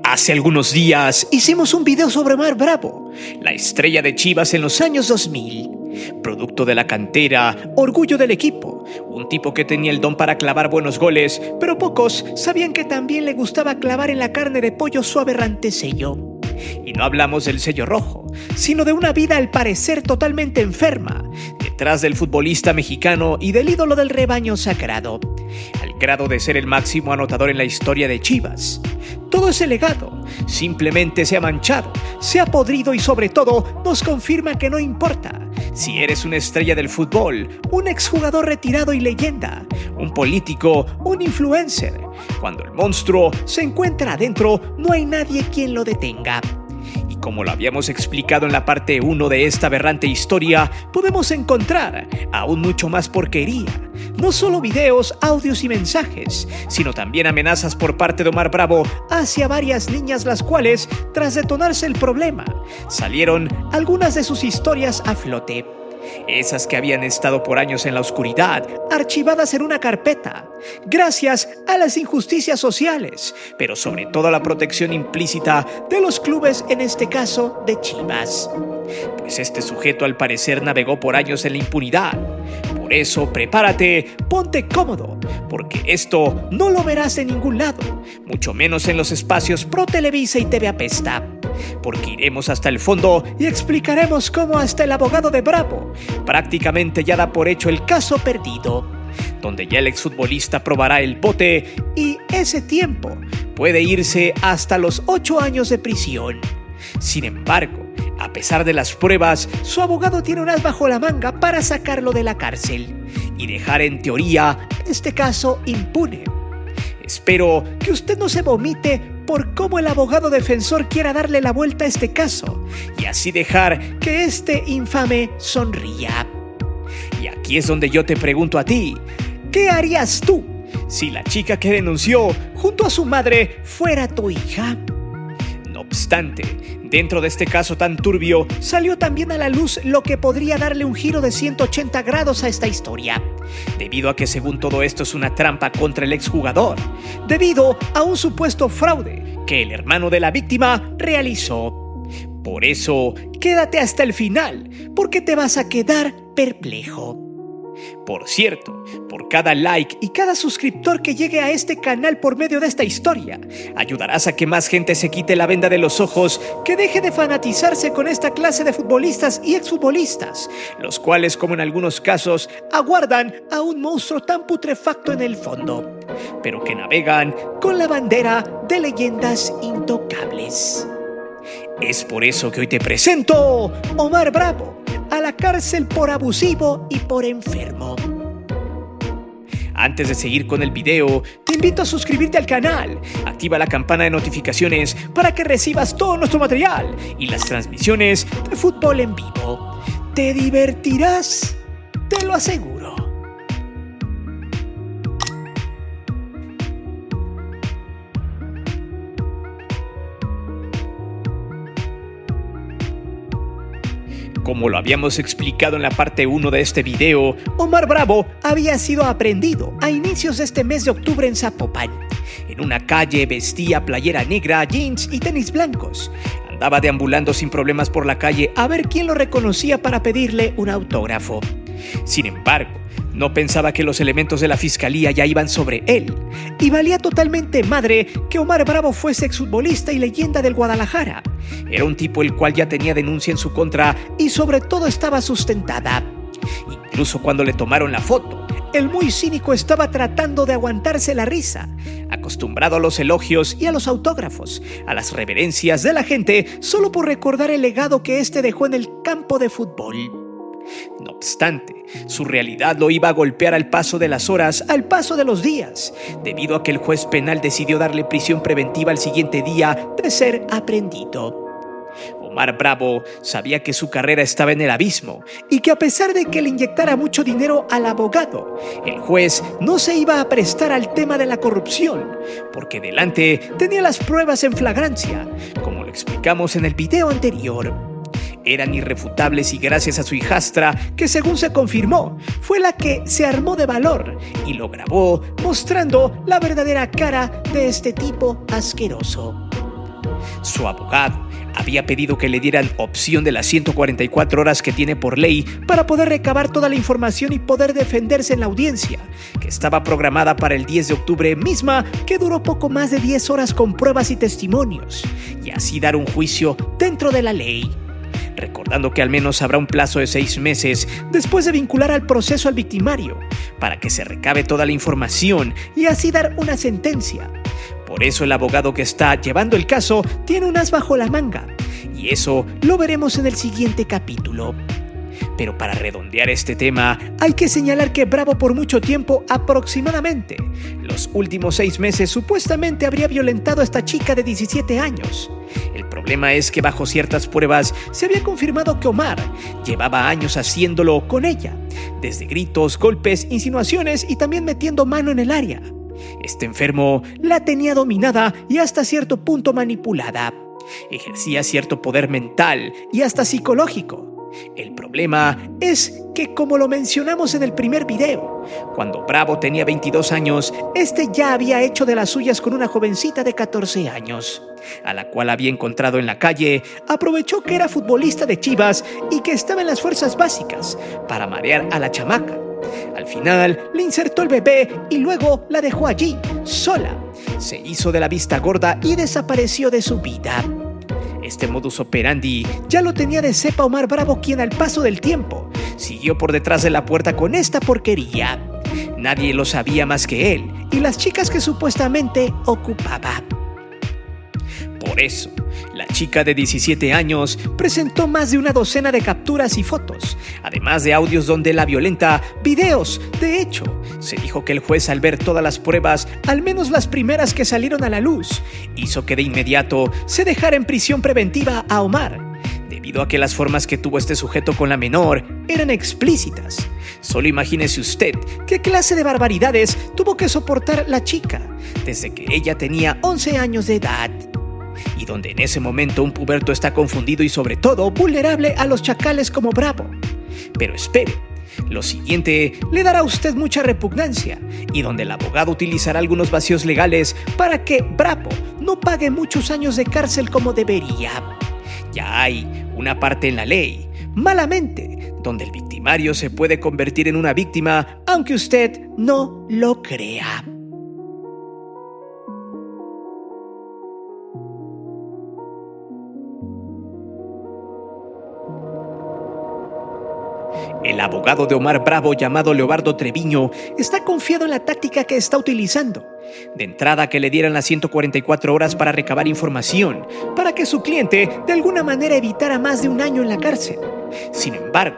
Hace algunos días hicimos un video sobre Omar Bravo, la estrella de Chivas en los años 2000. Producto de la cantera, orgullo del equipo, un tipo que tenía el don para clavar buenos goles, pero pocos sabían que también le gustaba clavar en la carne de pollo su aberrante sello. Y no hablamos del sello rojo, sino de una vida al parecer totalmente enferma, detrás del futbolista mexicano y del ídolo del rebaño sagrado, al grado de ser el máximo anotador en la historia de Chivas. Todo ese legado simplemente se ha manchado, se ha podrido y sobre todo nos confirma que no importa si eres una estrella del fútbol, un exjugador retirado y leyenda, un político, un influencer. Cuando el monstruo se encuentra adentro, no hay nadie quien lo detenga. Y como lo habíamos explicado en la parte 1 de esta aberrante historia, podemos encontrar aún mucho más porquería. No solo videos, audios y mensajes, sino también amenazas por parte de Omar Bravo hacia varias niñas, las cuales, tras detonarse el problema, salieron algunas de sus historias a flote. Esas que habían estado por años en la oscuridad, archivadas en una carpeta, gracias a las injusticias sociales, pero sobre todo a la protección implícita de los clubes, en este caso de Chivas. Pues este sujeto al parecer navegó por años en la impunidad. Por eso prepárate, ponte cómodo, porque esto no lo verás en ningún lado, mucho menos en los espacios Pro Televisa y TV Apesta. Porque iremos hasta el fondo y explicaremos cómo hasta el abogado de Bravo prácticamente ya da por hecho el caso perdido, donde ya el exfutbolista probará el bote y ese tiempo puede irse hasta los 8 años de prisión. Sin embargo, a pesar de las pruebas, su abogado tiene un as bajo la manga para sacarlo de la cárcel y dejar en teoría este caso impune. Espero que usted no se vomite por cómo el abogado defensor quiera darle la vuelta a este caso y así dejar que este infame sonría. Y aquí es donde yo te pregunto a ti, ¿qué harías tú si la chica que denunció junto a su madre fuera tu hija? No obstante, dentro de este caso tan turbio, salió también a la luz lo que podría darle un giro de 180 grados a esta historia, debido a que según todo esto es una trampa contra el exjugador, debido a un supuesto fraude que el hermano de la víctima realizó. Por eso, quédate hasta el final, porque te vas a quedar perplejo. Por cierto, por cada like y cada suscriptor que llegue a este canal por medio de esta historia, ayudarás a que más gente se quite la venda de los ojos, que deje de fanatizarse con esta clase de futbolistas y exfutbolistas, los cuales, como en algunos casos, aguardan a un monstruo tan putrefacto en el fondo, pero que navegan con la bandera de leyendas intocables. Es por eso que hoy te presento Omar Bravo, a la cárcel por abusivo y por enfermo. Antes de seguir con el video, te invito a suscribirte al canal, activa la campana de notificaciones para que recibas todo nuestro material y las transmisiones de fútbol en vivo. Te divertirás, te lo aseguro. Como lo habíamos explicado en la parte 1 de este video, Omar Bravo había sido aprehendido a inicios de este mes de octubre en Zapopan. En una calle vestía playera negra, jeans y tenis blancos. Andaba deambulando sin problemas por la calle a ver quién lo reconocía para pedirle un autógrafo. Sin embargo, no pensaba que los elementos de la fiscalía ya iban sobre él, y valía totalmente madre que Omar Bravo fuese exfutbolista y leyenda del Guadalajara. Era un tipo el cual ya tenía denuncia en su contra y sobre todo estaba sustentada. Incluso cuando le tomaron la foto, el muy cínico estaba tratando de aguantarse la risa, acostumbrado a los elogios y a los autógrafos, a las reverencias de la gente solo por recordar el legado que éste dejó en el campo de fútbol. No obstante, su realidad lo iba a golpear al paso de las horas, al paso de los días, debido a que el juez penal decidió darle prisión preventiva al siguiente día de ser aprehendido. Omar Bravo sabía que su carrera estaba en el abismo y que a pesar de que le inyectara mucho dinero al abogado, el juez no se iba a prestar al tema de la corrupción, porque delante tenía las pruebas en flagrancia, como lo explicamos en el video anterior. Eran irrefutables y gracias a su hijastra, que según se confirmó, fue la que se armó de valor y lo grabó mostrando la verdadera cara de este tipo asqueroso. Su abogado había pedido que le dieran opción de las 144 horas que tiene por ley para poder recabar toda la información y poder defenderse en la audiencia, que estaba programada para el 10 de octubre misma, que duró poco más de 10 horas con pruebas y testimonios, y así dar un juicio dentro de la ley. Recordando que al menos habrá un plazo de 6 meses después de vincular al proceso al victimario, para que se recabe toda la información y así dar una sentencia. Por eso el abogado que está llevando el caso tiene un as bajo la manga, y eso lo veremos en el siguiente capítulo. Pero para redondear este tema, hay que señalar que Bravo por mucho tiempo, aproximadamente los últimos 6 meses, supuestamente habría violentado a esta chica de 17 años. El problema es que bajo ciertas pruebas se había confirmado que Omar llevaba años haciéndolo con ella, desde gritos, golpes, insinuaciones y también metiendo mano en el área. Este enfermo la tenía dominada y hasta cierto punto manipulada. Ejercía cierto poder mental y hasta psicológico. El problema es que, como lo mencionamos en el primer video, cuando Bravo tenía 22 años, este ya había hecho de las suyas con una jovencita de 14 años, a la cual había encontrado en la calle. Aprovechó que era futbolista de Chivas y que estaba en las fuerzas básicas para marear a la chamaca. Al final le insertó el bebé y luego la dejó allí, sola. Se hizo de la vista gorda y desapareció de su vida. Este modus operandi ya lo tenía de cepa Omar Bravo, quien al paso del tiempo siguió por detrás de la puerta con esta porquería. Nadie lo sabía más que él y las chicas que supuestamente ocupaba. Por eso, la chica de 17 años presentó más de una docena de capturas y fotos, además de audios donde la violenta, videos. De hecho, se dijo que el juez, al ver todas las pruebas, al menos las primeras que salieron a la luz, hizo que de inmediato se dejara en prisión preventiva a Omar, debido a que las formas que tuvo este sujeto con la menor eran explícitas. Solo imagínese usted qué clase de barbaridades tuvo que soportar la chica desde que ella tenía 11 años de edad. Y donde en ese momento un puberto está confundido y sobre todo vulnerable a los chacales como Bravo. Pero espere, lo siguiente le dará a usted mucha repugnancia, y donde el abogado utilizará algunos vacíos legales para que Bravo no pague muchos años de cárcel como debería. Ya hay una parte en la ley, malamente, donde el victimario se puede convertir en una víctima, aunque usted no lo crea. El abogado de Omar Bravo, llamado Leobardo Treviño, está confiado en la táctica que está utilizando. De entrada, que le dieran las 144 horas para recabar información, para que su cliente de alguna manera evitara más de un año en la cárcel. Sin embargo,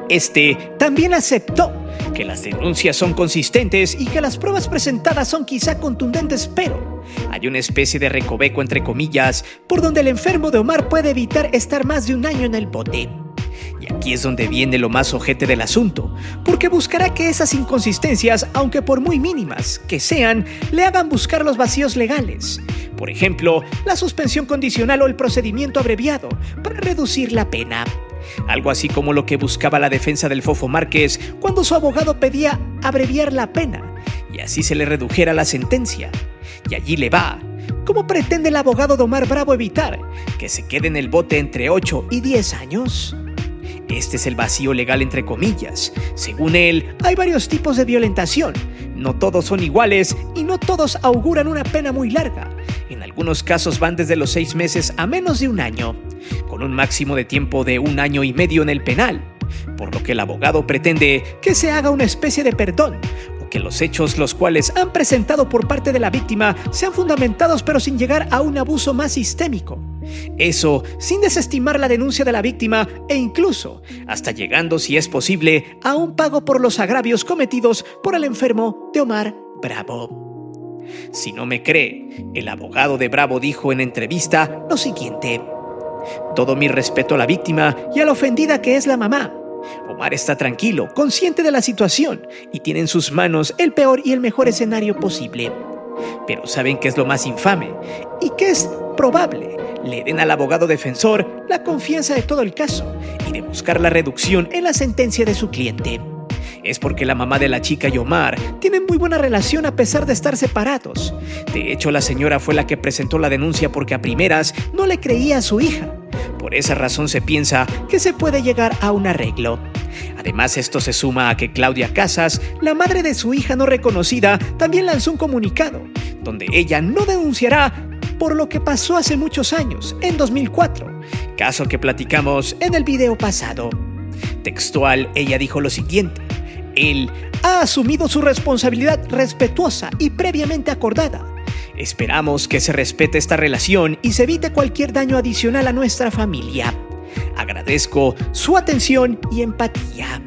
este también aceptó que las denuncias son consistentes y que las pruebas presentadas son quizá contundentes, pero hay una especie de recoveco, entre comillas, por donde el enfermo de Omar puede evitar estar más de un año en el bote. Y aquí es donde viene lo más ojete del asunto, porque buscará que esas inconsistencias, aunque por muy mínimas que sean, le hagan buscar los vacíos legales. Por ejemplo, la suspensión condicional o el procedimiento abreviado para reducir la pena. Algo así como lo que buscaba la defensa del Fofo Márquez cuando su abogado pedía abreviar la pena y así se le redujera la sentencia. Y allí le va. ¿Cómo pretende el abogado de Omar Bravo evitar que se quede en el bote entre 8 y 10 años? Este es el vacío legal, entre comillas. Según él, hay varios tipos de violentación. No todos son iguales y no todos auguran una pena muy larga. En algunos casos van desde los 6 meses a menos de un año, con un máximo de tiempo de 1 año y medio en el penal. Por lo que el abogado pretende que se haga una especie de perdón, o que los hechos los cuales han presentado por parte de la víctima sean fundamentados, pero sin llegar a un abuso más sistémico. Eso sin desestimar la denuncia de la víctima e incluso hasta llegando, si es posible, a un pago por los agravios cometidos por el enfermo de Omar Bravo. Si no me cree, el abogado de Bravo dijo en entrevista lo siguiente: todo mi respeto a la víctima y a la ofendida, que es la mamá. Omar está tranquilo, consciente de la situación y tiene en sus manos el peor y el mejor escenario posible. Pero ¿saben qué es lo más infame? Y que es probable le den al abogado defensor la confianza de todo el caso y de buscar la reducción en la sentencia de su cliente. es porque la mamá de la chica y Omar tienen muy buena relación a pesar de estar separados. De hecho, la señora fue la que presentó la denuncia porque a primeras no le creía a su hija. Por esa razón se piensa que se puede llegar a un arreglo. Además, esto se suma a que Claudia Casas, la madre de su hija no reconocida, también lanzó un comunicado, donde ella no denunciará por lo que pasó hace muchos años, en 2004, caso que platicamos en el video pasado. Textual, ella dijo lo siguiente: él ha asumido su responsabilidad respetuosa y previamente acordada. Esperamos que se respete esta relación y se evite cualquier daño adicional a nuestra familia. Agradezco su atención y empatía.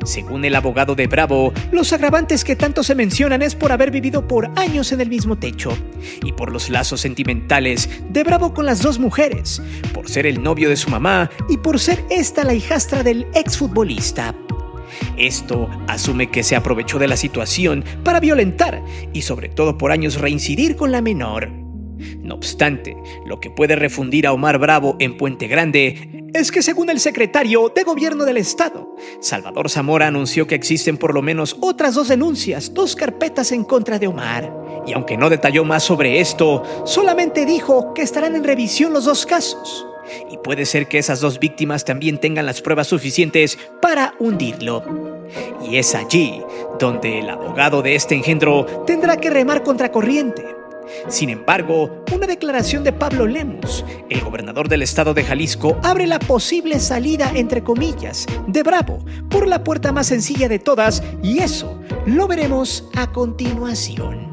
Según el abogado de Bravo, los agravantes que tanto se mencionan es por haber vivido por años en el mismo techo y por los lazos sentimentales de Bravo con las dos mujeres, por ser el novio de su mamá y por ser esta la hijastra del exfutbolista. Esto asume que se aprovechó de la situación para violentar y sobre todo por años reincidir con la menor. No obstante, lo que puede refundir a Omar Bravo en Puente Grande es que según el secretario de Gobierno del Estado, Salvador Zamora, anunció que existen por lo menos otras 2 denuncias, 2 carpetas en contra de Omar. Y aunque no detalló más sobre esto, solamente dijo que estarán en revisión los 2 casos. Y puede ser que esas 2 víctimas también tengan las pruebas suficientes para hundirlo. Y es allí donde el abogado de este engendro tendrá que remar contracorriente. Sin embargo, una declaración de Pablo Lemus, el gobernador del estado de Jalisco, abre la posible salida, entre comillas, de Bravo por la puerta más sencilla de todas, y eso lo veremos a continuación.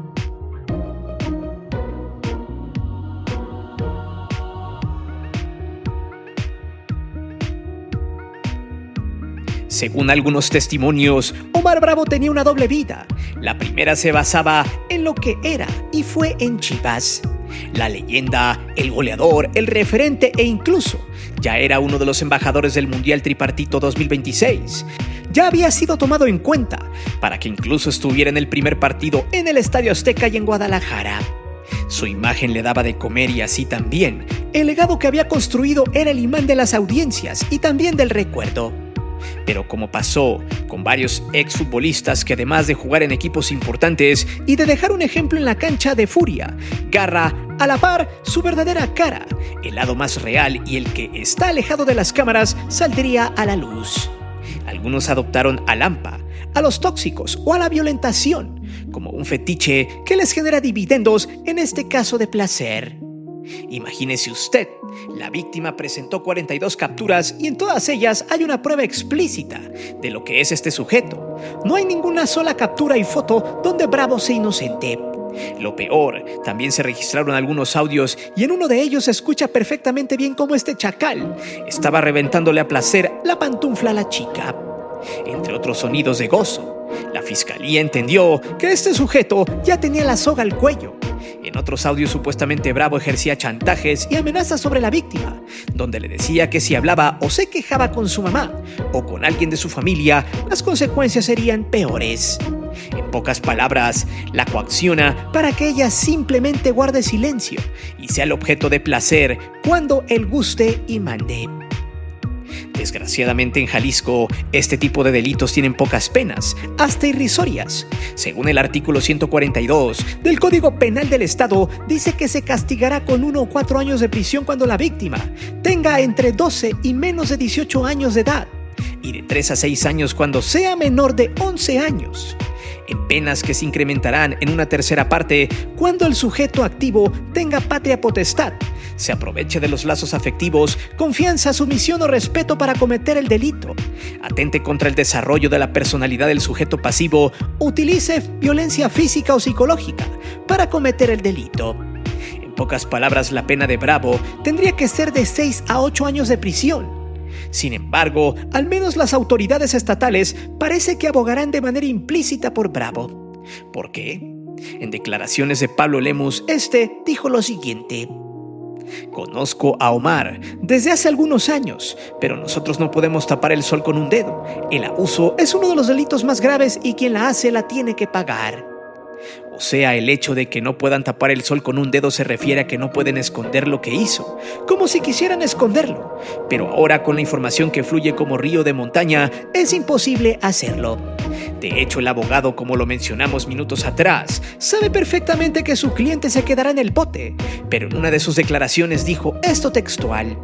Según algunos testimonios, Omar Bravo tenía una doble vida. La primera se basaba en lo que era y fue en Chivas. La leyenda, el goleador, el referente e incluso ya era uno de los embajadores del Mundial Tripartito 2026. Ya había sido tomado en cuenta para que incluso estuviera en el primer partido en el Estadio Azteca y en Guadalajara. Su imagen le daba de comer y así también el legado que había construido era el imán de las audiencias y también del recuerdo. Pero como pasó con varios exfutbolistas que además de jugar en equipos importantes y de dejar un ejemplo en la cancha de furia, garra, a la par su verdadera cara, el lado más real y el que está alejado de las cámaras saldría a la luz. Algunos adoptaron al AMPA, a los tóxicos o a la violentación como un fetiche que les genera dividendos, en este caso de placer. Imagínese usted, la víctima presentó 42 capturas y en todas ellas hay una prueba explícita de lo que es este sujeto. No hay ninguna sola captura y foto donde Bravo sea inocente. Lo peor, también se registraron algunos audios y en uno de ellos se escucha perfectamente bien cómo este chacal estaba reventándole a placer la pantufla a la chica. Entre otros sonidos de gozo, la fiscalía entendió que este sujeto ya tenía la soga al cuello. En otros audios supuestamente Bravo ejercía chantajes y amenazas sobre la víctima, donde le decía que si hablaba o se quejaba con su mamá o con alguien de su familia, las consecuencias serían peores. En pocas palabras, la coacciona para que ella simplemente guarde silencio y sea el objeto de placer cuando él guste y mande. Desgraciadamente en Jalisco, este tipo de delitos tienen pocas penas, hasta irrisorias. Según el artículo 142 del Código Penal del Estado, dice que se castigará con 1 o 4 años de prisión cuando la víctima tenga entre 12 y menos de 18 años de edad, y de 3 a 6 años cuando sea menor de 11 años. En penas que se incrementarán en una tercera parte cuando el sujeto activo tenga patria potestad, se aproveche de los lazos afectivos, confianza, sumisión o respeto para cometer el delito, atente contra el desarrollo de la personalidad del sujeto pasivo, utilice violencia física o psicológica para cometer el delito. En pocas palabras, la pena de Bravo tendría que ser de 6 a 8 años de prisión. Sin embargo, al menos las autoridades estatales parece que abogarán de manera implícita por Bravo. ¿Por qué? En declaraciones de Pablo Lemus, dijo lo siguiente: conozco a Omar desde hace algunos años, pero nosotros no podemos tapar el sol con un dedo. El abuso es uno de los delitos más graves y quien la hace la tiene que pagar. O sea, el hecho de que no puedan tapar el sol con un dedo se refiere a que no pueden esconder lo que hizo, como si quisieran esconderlo. Pero ahora, con la información que fluye como río de montaña, es imposible hacerlo. De hecho, el abogado, como lo mencionamos minutos atrás, sabe perfectamente que su cliente se quedará en el bote, pero en una de sus declaraciones dijo esto textual: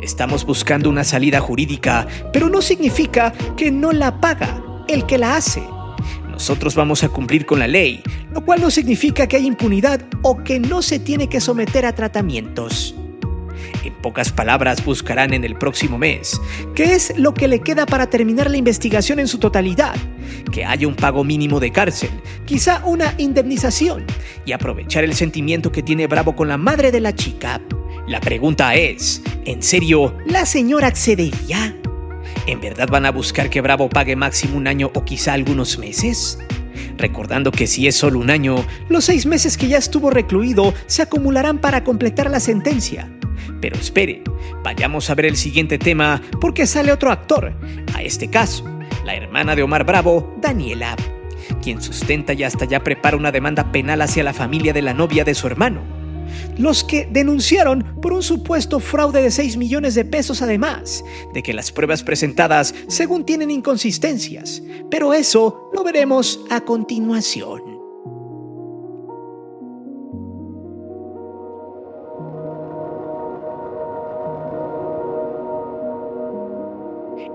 estamos buscando una salida jurídica, pero no significa que no la paga el que la hace. Nosotros vamos a cumplir con la ley, lo cual no significa que haya impunidad o que no se tiene que someter a tratamientos. En pocas palabras, buscarán en el próximo mes, que es lo que le queda para terminar la investigación en su totalidad, que haya un pago mínimo de cárcel, quizá una indemnización, y aprovechar el sentimiento que tiene Bravo con la madre de la chica. La pregunta es, ¿en serio la señora accedería? ¿En verdad van a buscar que Bravo pague máximo un año o quizá algunos meses? Recordando que si es solo un año, los 6 meses que ya estuvo recluido se acumularán para completar la sentencia. Pero espere, vayamos a ver el siguiente tema porque sale otro actor, a este caso, la hermana de Omar Bravo, Daniela, quien sustenta y hasta ya prepara una demanda penal hacia la familia de la novia de su hermano. Los que denunciaron por un supuesto fraude de 6 millones de pesos, además de que las pruebas presentadas según tienen inconsistencias, pero eso lo veremos a continuación.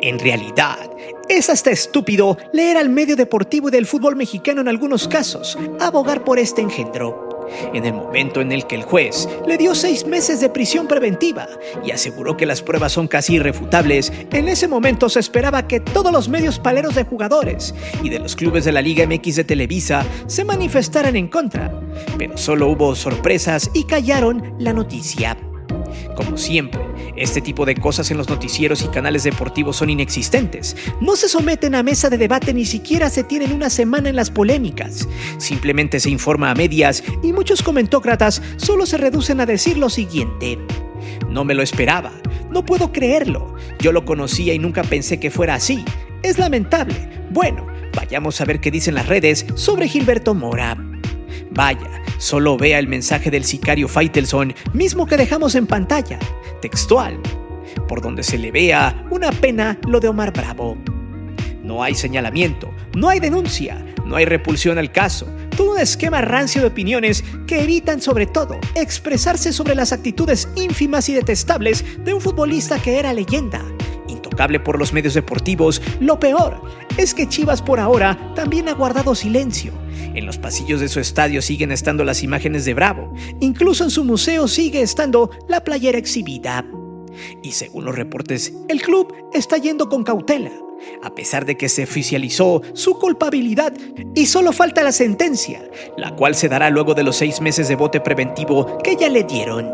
En realidad, es hasta estúpido leer al medio deportivo y del fútbol mexicano en algunos casos abogar por este engendro. En el momento en el que el juez le dio 6 meses de prisión preventiva y aseguró que las pruebas son casi irrefutables, en ese momento se esperaba que todos los medios paleros de jugadores y de los clubes de la Liga MX de Televisa se manifestaran en contra, pero solo hubo sorpresas y callaron la noticia. Como siempre, este tipo de cosas en los noticieros y canales deportivos son inexistentes. No se someten a mesa de debate, ni siquiera se tienen una semana en las polémicas. Simplemente se informa a medias y muchos comentócratas solo se reducen a decir lo siguiente: no me lo esperaba, no puedo creerlo, yo lo conocía y nunca pensé que fuera así. Es lamentable. Bueno, vayamos a ver qué dicen las redes sobre Gilberto Mora. Vaya, solo vea el mensaje del sicario Faitelson, mismo que dejamos en pantalla, textual, por donde se le vea una pena lo de Omar Bravo. No hay señalamiento, no hay denuncia, no hay repulsión al caso, todo un esquema rancio de opiniones que evitan sobre todo expresarse sobre las actitudes ínfimas y detestables de un futbolista que era leyenda, intocable por los medios deportivos. Lo peor es que Chivas por ahora también ha guardado silencio. En los pasillos de su estadio siguen estando las imágenes de Bravo, incluso en su museo sigue estando la playera exhibida. Y según los reportes, el club está yendo con cautela, a pesar de que se oficializó su culpabilidad y solo falta la sentencia, la cual se dará luego de los 6 meses de bote preventivo que ya le dieron.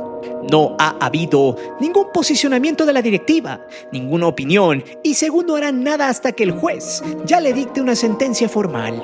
No ha habido ningún posicionamiento de la directiva, ninguna opinión, y según no harán nada hasta que el juez ya le dicte una sentencia formal.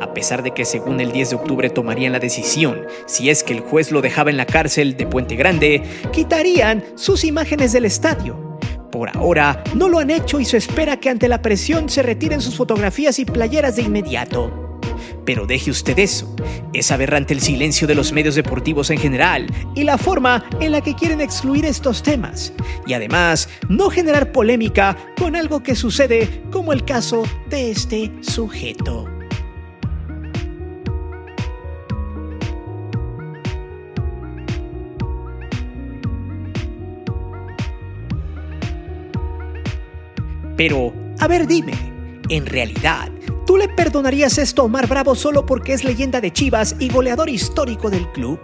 A pesar de que según el 10 de octubre tomarían la decisión, si es que el juez lo dejaba en la cárcel de Puente Grande, quitarían sus imágenes del estadio. Por ahora no lo han hecho y se espera que ante la presión se retiren sus fotografías y playeras de inmediato. Pero deje usted eso, es aberrante el silencio de los medios deportivos en general y la forma en la que quieren excluir estos temas, y además no generar polémica con algo que sucede como el caso de este sujeto. Pero, a ver, dime, en realidad, ¿tú le perdonarías esto a Omar Bravo solo porque es leyenda de Chivas y goleador histórico del club?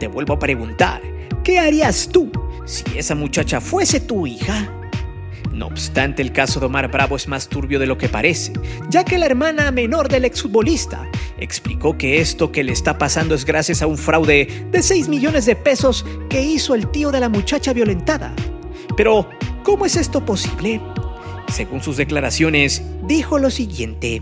Te vuelvo a preguntar, ¿qué harías tú si esa muchacha fuese tu hija? No obstante, el caso de Omar Bravo es más turbio de lo que parece, ya que la hermana menor del exfutbolista explicó que esto que le está pasando es gracias a un fraude de 6 millones de pesos que hizo el tío de la muchacha violentada. Pero, ¿cómo es esto posible? Según sus declaraciones, dijo lo siguiente: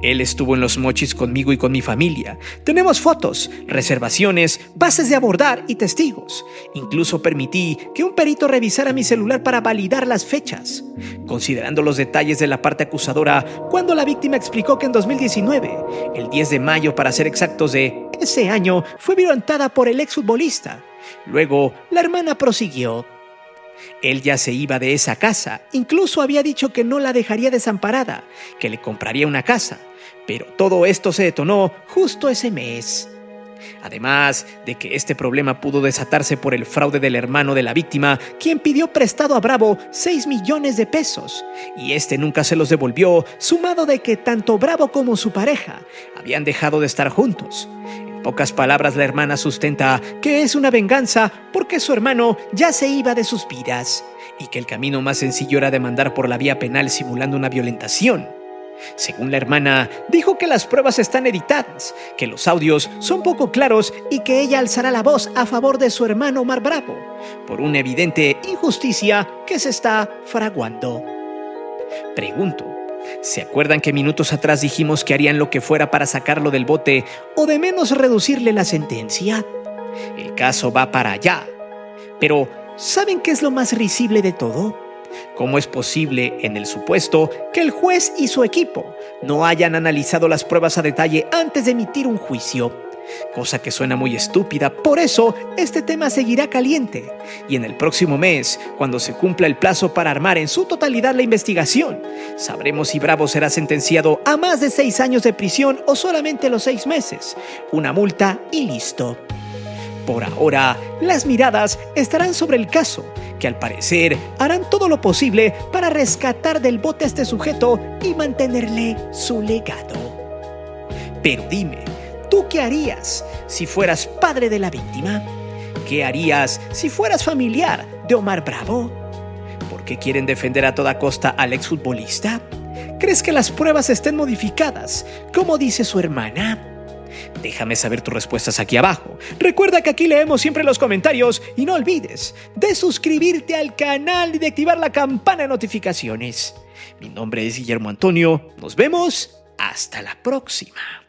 Él estuvo en Los Mochis conmigo y con mi familia. Tenemos fotos, reservaciones, bases de abordar y testigos. Incluso permití que un perito revisara mi celular para validar las fechas. Considerando los detalles de la parte acusadora, cuando la víctima explicó que en 2019, el 10 de mayo para ser exactos de ese año, fue violentada por el exfutbolista. Luego, la hermana prosiguió. Él ya se iba de esa casa, incluso había dicho que no la dejaría desamparada, que le compraría una casa, pero todo esto se detonó justo ese mes. Además de que este problema pudo desatarse por el fraude del hermano de la víctima, quien pidió prestado a Bravo 6 millones de pesos, y este nunca se los devolvió, sumado de que tanto Bravo como su pareja habían dejado de estar juntos. En pocas palabras, la hermana sustenta que es una venganza porque su hermano ya se iba de sus vidas y que el camino más sencillo era demandar por la vía penal simulando una violentación. Según la hermana, dijo que las pruebas están editadas, que los audios son poco claros y que ella alzará la voz a favor de su hermano Omar Bravo por una evidente injusticia que se está fraguando. Pregunto, ¿se acuerdan que minutos atrás dijimos que harían lo que fuera para sacarlo del bote o de menos reducirle la sentencia? El caso va para allá. Pero, ¿saben qué es lo más risible de todo? ¿Cómo es posible, en el supuesto, que el juez y su equipo no hayan analizado las pruebas a detalle antes de emitir un juicio? Cosa que suena muy estúpida, por eso este tema seguirá caliente. Y en el próximo mes, cuando se cumpla el plazo para armar en su totalidad la investigación, sabremos si Bravo será sentenciado a más de 6 años de prisión o solamente los 6 meses, una multa y listo. Por ahora, las miradas estarán sobre el caso, que al parecer harán todo lo posible para rescatar del bote a este sujeto y mantenerle su legado. Pero dime, ¿tú qué harías si fueras padre de la víctima? ¿Qué harías si fueras familiar de Omar Bravo? ¿Por qué quieren defender a toda costa al exfutbolista? ¿Crees que las pruebas estén modificadas, como dice su hermana? Déjame saber tus respuestas aquí abajo. Recuerda que aquí leemos siempre los comentarios y no olvides de suscribirte al canal y de activar la campana de notificaciones. Mi nombre es Guillermo Antonio. Nos vemos hasta la próxima.